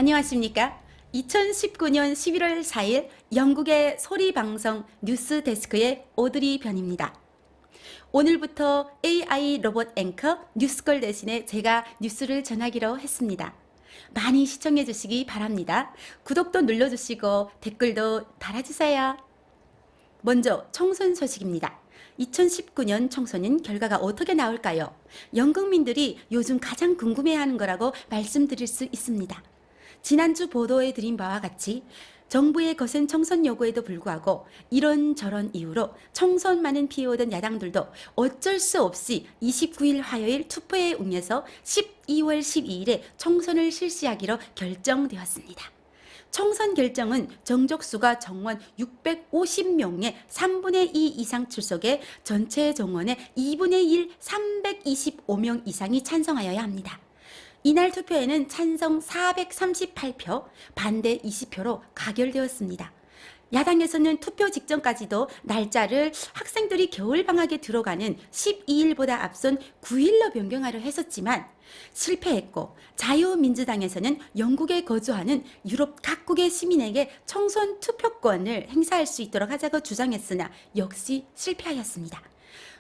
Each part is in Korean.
안녕하십니까? 2019년 11월 4일 영국의 소리방송 뉴스데스크의 오드리 변입니다. 오늘부터 AI 로봇 앵커 뉴스걸 대신에 제가 뉴스를 전하기로 했습니다. 많이 시청해 주시기 바랍니다. 구독도 눌러주시고 댓글도 달아주세요. 먼저 총선 소식입니다. 2019년 총선은 결과가 어떻게 나올까요? 영국민들이 요즘 가장 궁금해하는 거라고 말씀드릴 수 있습니다. 지난주 보도해 드린 바와 같이 정부의 거센 총선 요구에도 불구하고 이런저런 이유로 총선만은 피해오던 야당들도 어쩔 수 없이 29일 화요일 투표에 응해서 12월 12일에 총선을 실시하기로 결정되었습니다. 총선 결정은 정족수가 정원 650명의 3분의 2 이상 출석에 전체 정원의 2분의 1 325명 이상이 찬성하여야 합니다. 이날 투표에는 찬성 438표, 반대 20표로 가결되었습니다. 야당에서는 투표 직전까지도 날짜를 학생들이 겨울방학에 들어가는 12일보다 앞선 9일로 변경하려 했었지만 실패했고, 자유민주당에서는 영국에 거주하는 유럽 각국의 시민에게 총선 투표권을 행사할 수 있도록 하자고 주장했으나 역시 실패하였습니다.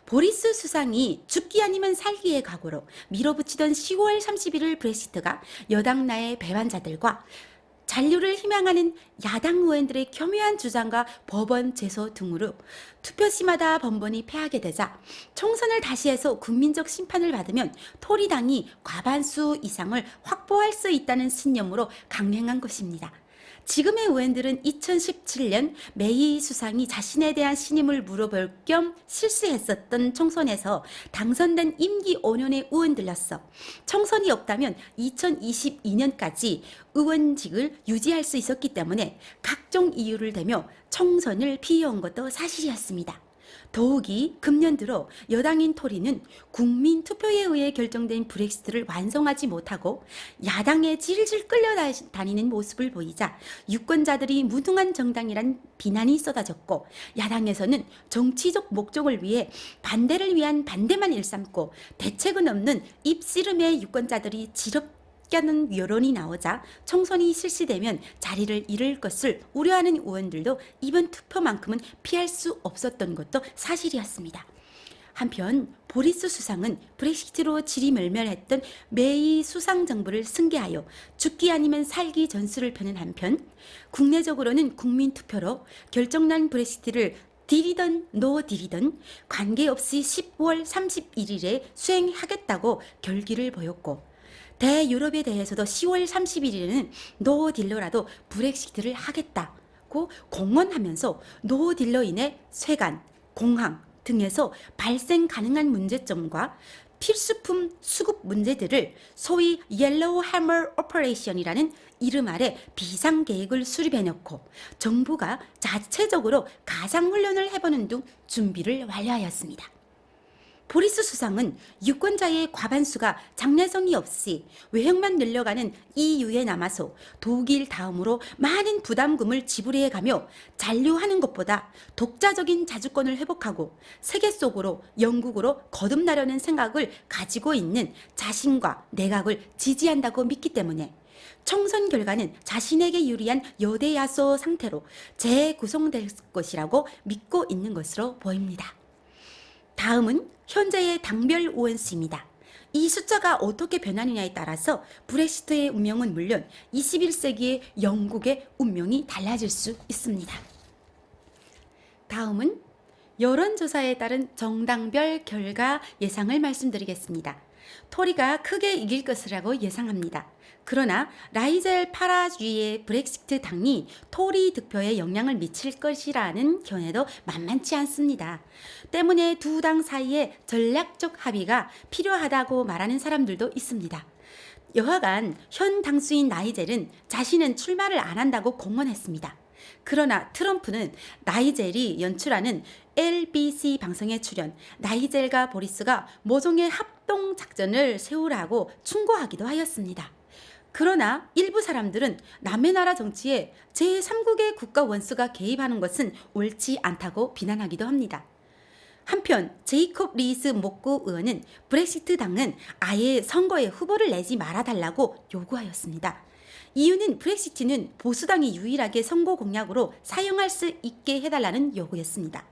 보리스 수상이 죽기 아니면 살기의 각오로 밀어붙이던 10월 31일 브렉시트가 여당 내의 배반자들과 잔류를 희망하는 야당 의원들의 교묘한 주장과 법원 제소 등으로 투표시마다 번번이 패하게 되자 총선을 다시 해서 국민적 심판을 받으면 토리당이 과반수 이상을 확보할 수 있다는 신념으로 강행한 것입니다. 지금의 의원들은 2017년 메이 수상이 자신에 대한 신임을 물어볼 겸 실수했었던 총선에서 당선된 임기 5년의 의원들로서 총선이 없다면 2022년까지 의원직을 유지할 수 있었기 때문에 각종 이유를 대며 총선을 피해온 것도 사실이었습니다. 더욱이 금년 들어 여당인 토리는 국민 투표에 의해 결정된 브렉시트를 완성하지 못하고 야당에 질질 끌려다니는 모습을 보이자 유권자들이 무능한 정당이란 비난이 쏟아졌고, 야당에서는 정치적 목적을 위해 반대를 위한 반대만 일삼고 대책은 없는 입씨름의 유권자들이 는 여론이 나오자 총선이 실시되면 자리를 잃을 것을 우려하는 의원들도 이번 투표만큼은 피할 수 없었던 것도 사실이었습니다. 한편 보리스 수상은 브렉시트로 지리멸멸했던 메이 수상 정부를 승계하여 죽기 아니면 살기 전술을 펴는 한편, 국내적으로는 국민투표로 결정난 브렉시트를 딜이든 노 딜이든 관계없이 10월 31일에 수행하겠다고 결기를 보였고, 대유럽에 대해서도 10월 31일에는 노딜러라도 브렉시트를 하겠다고 공언하면서 노딜러인의 쇠간, 공항 등에서 발생 가능한 문제점과 필수품 수급 문제들을 소위 옐로우 해머 오퍼레이션이라는 이름 아래 비상계획을 수립해놓고 정부가 자체적으로 가상훈련을 해보는 등 준비를 완료하였습니다. 보리스 수상은 유권자의 과반수가 장래성이 없이 외형만 늘려가는 EU에 남아서 독일 다음으로 많은 부담금을 지불해 가며 잔류하는 것보다 독자적인 자주권을 회복하고 세계 속으로 영국으로 거듭나려는 생각을 가지고 있는 자신과 내각을 지지한다고 믿기 때문에 총선 결과는 자신에게 유리한 여대야소 상태로 재구성될 것이라고 믿고 있는 것으로 보입니다. 다음은 현재의 당별 의원 수입니다. 이 숫자가 어떻게 변하느냐에 따라서 브렉시트의 운명은 물론 21세기의 영국의 운명이 달라질 수 있습니다. 다음은 여론조사에 따른 정당별 결과 예상을 말씀드리겠습니다. 토리가 크게 이길 것이라고 예상합니다. 그러나 라이젤 파라주의 브렉시트 당이 토리 득표에 영향을 미칠 것이라는 견해도 만만치 않습니다. 때문에 두 당 사이에 전략적 합의가 필요하다고 말하는 사람들도 있습니다. 여하간 현 당수인 나이젤은 자신은 출마를 안 한다고 공언했습니다. 그러나 트럼프는 나이젤이 연출하는 LBC 방송에 출연, 나이젤과 보리스가 모종의 합동 작전을 세우라고 충고하기도 하였습니다. 그러나 일부 사람들은 남의 나라 정치에 제3국의 국가 원수가 개입하는 것은 옳지 않다고 비난하기도 합니다. 한편 제이콥 리스 목구 의원은 브렉시트 당은 아예 선거에 후보를 내지 말아달라고 요구하였습니다. 이유는 브렉시트는 보수당이 유일하게 선거 공약으로 사용할 수 있게 해달라는 요구였습니다.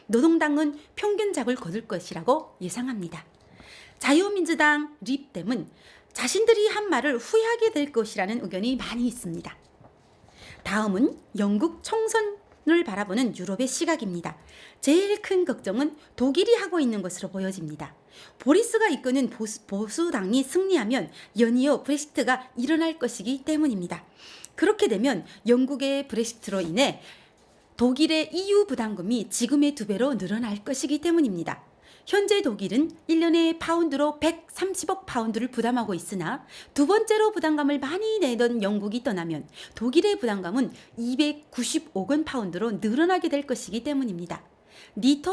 노동당은 평균작을 거둘 것이라고 예상합니다. 자유민주당, 립댐은 자신들이 한 말을 후회하게 될 것이라는 의견이 많이 있습니다. 다음은 영국 총선을 바라보는 유럽의 시각입니다. 제일 큰 걱정은 독일이 하고 있는 것으로 보여집니다. 보리스가 이끄는 보수당이 승리하면 연이어 브렉시트가 일어날 것이기 때문입니다. 그렇게 되면 영국의 브렉시트로 인해 독일의 EU 부담금이 지금의 2배로 늘어날 것이기 때문입니다. 현재 독일은 1년에 파운드로 130억 파운드를 부담하고 있으나 두 번째로 부담감을 많이 내던 영국이 떠나면 독일의 부담감은 295억 원 파운드로 늘어나게 될 것이기 때문입니다.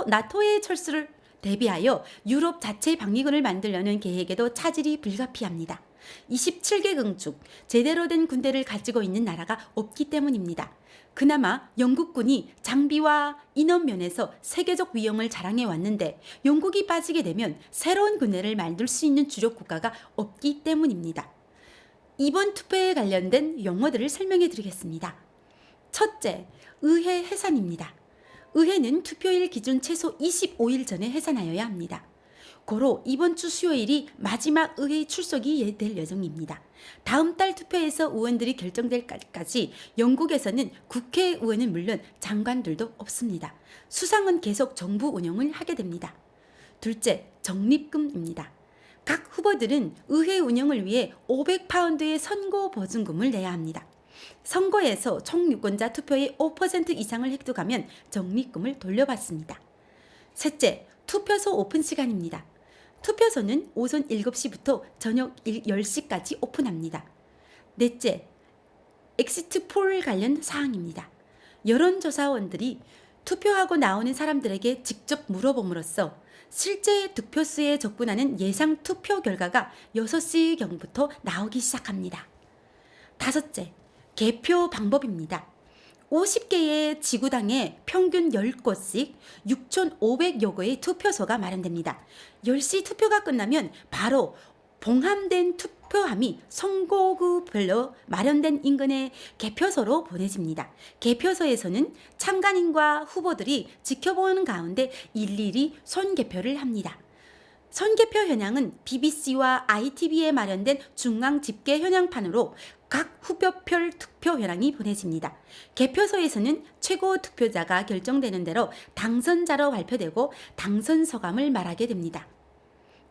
나토의 철수를 대비하여 유럽 자체 방위군을 만들려는 계획에도 차질이 불가피합니다. 27개국 중 제대로 된 군대를 가지고 있는 나라가 없기 때문입니다. 그나마 영국군이 장비와 인원 면에서 세계적 위용을 자랑해 왔는데 영국이 빠지게 되면 새로운 군대를 만들 수 있는 주력 국가가 없기 때문입니다. 이번 투표에 관련된 용어들을 설명해 드리겠습니다. 첫째, 의회 해산입니다. 의회는 투표일 기준 최소 25일 전에 해산하여야 합니다. 고로 이번 주 수요일이 마지막 의회 출석이 될 예정입니다. 다음 달 투표에서 의원들이 결정될 때까지 영국에서는 국회의원은 물론 장관들도 없습니다. 수상은 계속 정부 운영을 하게 됩니다. 둘째, 적립금입니다. 각 후보들은 의회 운영을 위해 500파운드의 선거 보증금을 내야 합니다. 선거에서 총 유권자 투표의 5% 이상을 획득하면 적립금을 돌려받습니다. 셋째, 투표소 오픈 시간입니다. 투표소는 오전 7시부터 저녁 10시까지 오픈합니다. 넷째, 엑시트 폴 관련 사항입니다. 여론조사원들이 투표하고 나오는 사람들에게 직접 물어봄으로써 실제 득표수에 접근하는 예상 투표 결과가 6시경부터 나오기 시작합니다. 다섯째, 개표 방법입니다. 50개의 지구당에 평균 10곳씩 6,500여 개의 투표소가 마련됩니다. 10시 투표가 끝나면 바로 봉함된 투표함이 선거구별로 마련된 인근의 개표소로 보내집니다. 개표소에서는 참관인과 후보들이 지켜보는 가운데 일일이 손개표를 합니다. 선개표 현황은 BBC와 ITV에 마련된 중앙 집계 현황판으로 각 후보별 투표 현황이 보내집니다. 개표소에서는 최고 득표자가 결정되는 대로 당선자로 발표되고 당선 소감을 말하게 됩니다.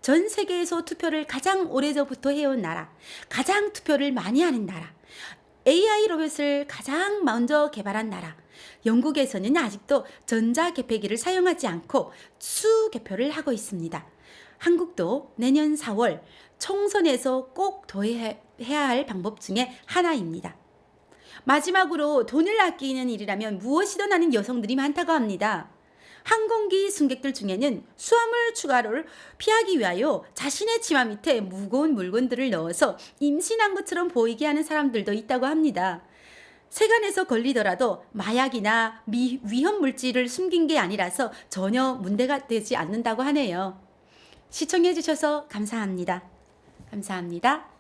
전 세계에서 투표를 가장 오래전부터 해온 나라, 가장 투표를 많이 하는 나라, AI 로봇을 가장 먼저 개발한 나라, 영국에서는 아직도 전자개표기를 사용하지 않고 수개표를 하고 있습니다. 한국도 내년 4월 총선에서 꼭 도입해야 할 방법 중에 하나입니다. 마지막으로 돈을 아끼는 일이라면 무엇이든 하는 여성들이 많다고 합니다. 항공기 승객들 중에는 수화물 추가를 피하기 위하여 자신의 치마 밑에 무거운 물건들을 넣어서 임신한 것처럼 보이게 하는 사람들도 있다고 합니다. 세간에서 걸리더라도 마약이나 위험 물질을 숨긴 게 아니라서 전혀 문제가 되지 않는다고 하네요. 시청해 주셔서 감사합니다. 감사합니다.